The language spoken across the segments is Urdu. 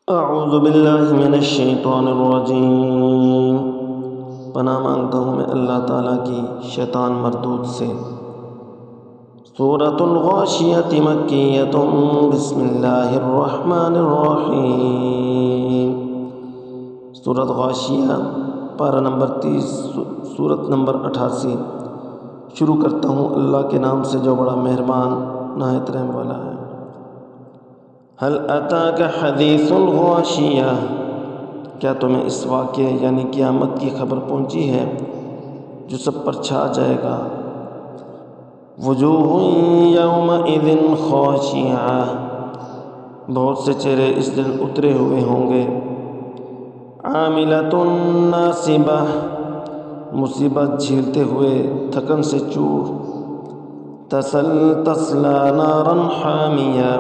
اعوذ باللہ من الشیطان الرجیم، پناہ مانگتا ہوں میں اللہ تعالیٰ کی شیطان مردود سے۔ سورۃ الغاشیۃ مکیۃ، بسم اللہ الرحمن الرحیم۔ سورۃ غاشیہ، پارہ نمبر 30، سورت نمبر 88۔ شروع کرتا ہوں اللہ کے نام سے جو بڑا مہربان نہایت رحم والا ہے۔ هل اتاک حدیث الغاشیہ، کیا تمہیں اس واقعے یعنی قیامت کی خبر پہنچی ہے جو سب پر چھا جائے گا؟ وجوہ یومئذ خاشعہ، بہت سے چہرے اس دن اترے ہوئے ہوں گے۔ عاملۃ ناصبہ، مصیبت جھیلتے ہوئے تھکن سے چور۔ تصلی نارا حامیہ،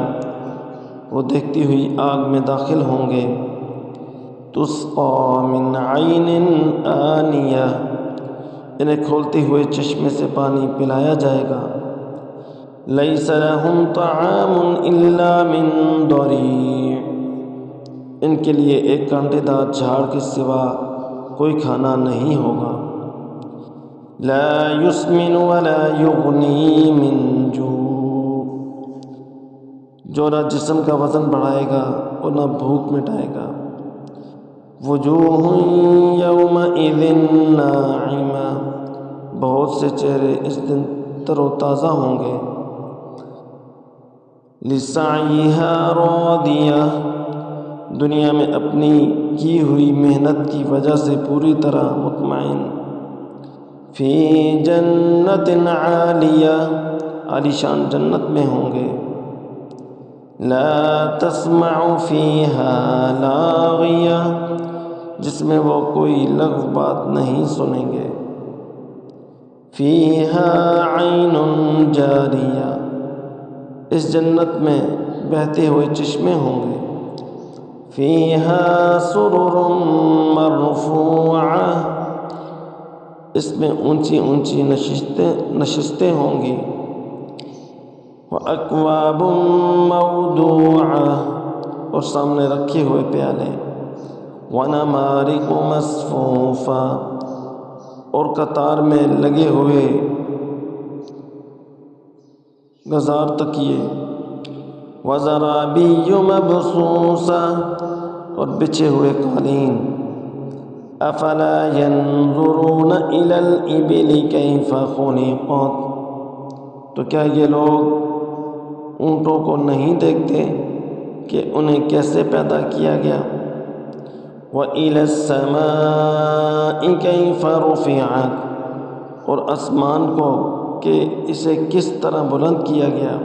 وہ دیکھتی ہوئی آگ میں داخل ہوں گے۔ تسقی من عین آنیہ، انہیں کھولتے ہوئے چشمے سے پانی پلایا جائے گا۔ لیس لہم طعام الا من ضریع، ان کے لیے ایک کانٹے دار جھاڑ کے سوا کوئی کھانا نہیں ہوگا۔ لا یسمن ولا یغنی من جوع، جو نہ جسم کا وزن بڑھائے گا اور نہ بھوک مٹائے گا۔ وجوہ یومئذ ناعمہ، بہت سے چہرے اس دن تر و تازہ ہوں گے۔ لسعیہا راضیہ، دنیا میں اپنی کی ہوئی محنت کی وجہ سے پوری طرح مطمئن۔ فی جنت عالیہ، عالیشان جنت میں ہوں گے۔ لا تسمع فیہا لاغیہ، جس میں وہ کوئی لغو بات نہیں سنیں گے۔ فیہا عین جاریہ، اس جنت میں بہتے ہوئے چشمے ہوں گے۔ فیہا سرر مرفوعہ، اس میں اونچی اونچی نشستیں ہوں گی۔ وَأَكْوَابٌ مَّوْضُوعَةٌ، اور سامنے رکھے ہوئے پیالے۔ وَنَمَارِقُ مَصْفُوفَةٌ، اور قطار میں لگے ہوئے گزار تکیے۔ وَزَرَابِيُّ مَبْثُوثَةٌ، اور بچھے ہوئے قالین۔ أَفَلَا يَنظُرُونَ إِلَى الْإِبِلِ كَيْفَ خُلِقَتْ، تو کیا یہ لوگ اونٹوں کو نہیں دیکھتے کہ انہیں کیسے پیدا کیا گیا؟ وَإِلَى السَّمَاءِ كَيْفَ رُفِعَتْ، اور آسمان کو کہ اسے کس طرح بلند کیا گیا۔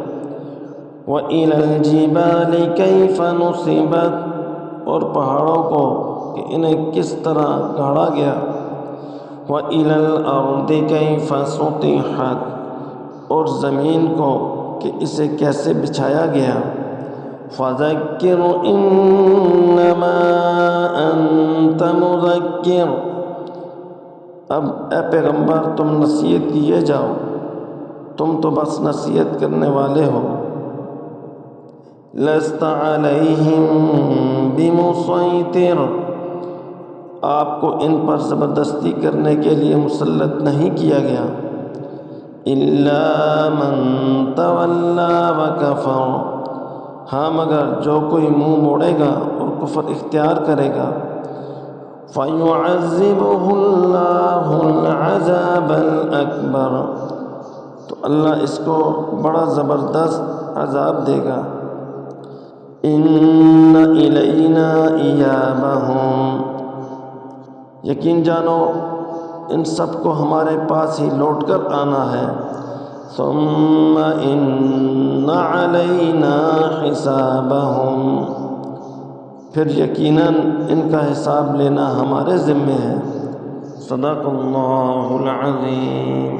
وَإِلَى الْجِبَالِ كَيْفَ نُصِبَتْ، اور پہاڑوں کو کہ انہیں کس طرح گاڑا گیا۔ وَإِلَى الْأَرْضِ كَيْفَ سُطِحَتْ، اور زمین کو کہ اسے کیسے بچھایا گیا۔ فَذَكِّرْ إِنَّمَا أَنْتَ مُذَكِّرٌ، اب اے پیغمبر تم نصیحت کیے جاؤ، تم تو بس نصیحت کرنے والے ہو۔ لَسْتَ عَلَيْهِمْ بِمُصَيْطِرٍ، آپ کو ان پر زبردستی کرنے کے لیے مسلط نہیں کیا گیا۔ إِلَّا مَن تَوَلَّىٰ وَكَفَرَ، ہاں مگر جو کوئی منہ موڑے گا اور کفر اختیار کرے گا۔ فَيُعَذِّبُهُ اللَّهُ الْعَذَابَ الْأَكْبَرَ، تو اللہ اس کو بڑا زبردست عذاب دے گا۔ إِنَّ إِلَيْنَا إِيَابَهُمْ، یقین جانو ان سب کو ہمارے پاس ہی لوٹ کر آنا ہے۔ ثُمَّ إِنَّ عَلَيْنَا حِسَابَهُمْ، پھر یقیناً ان کا حساب لینا ہمارے ذمے ہے۔ صدق اللہ العظیم۔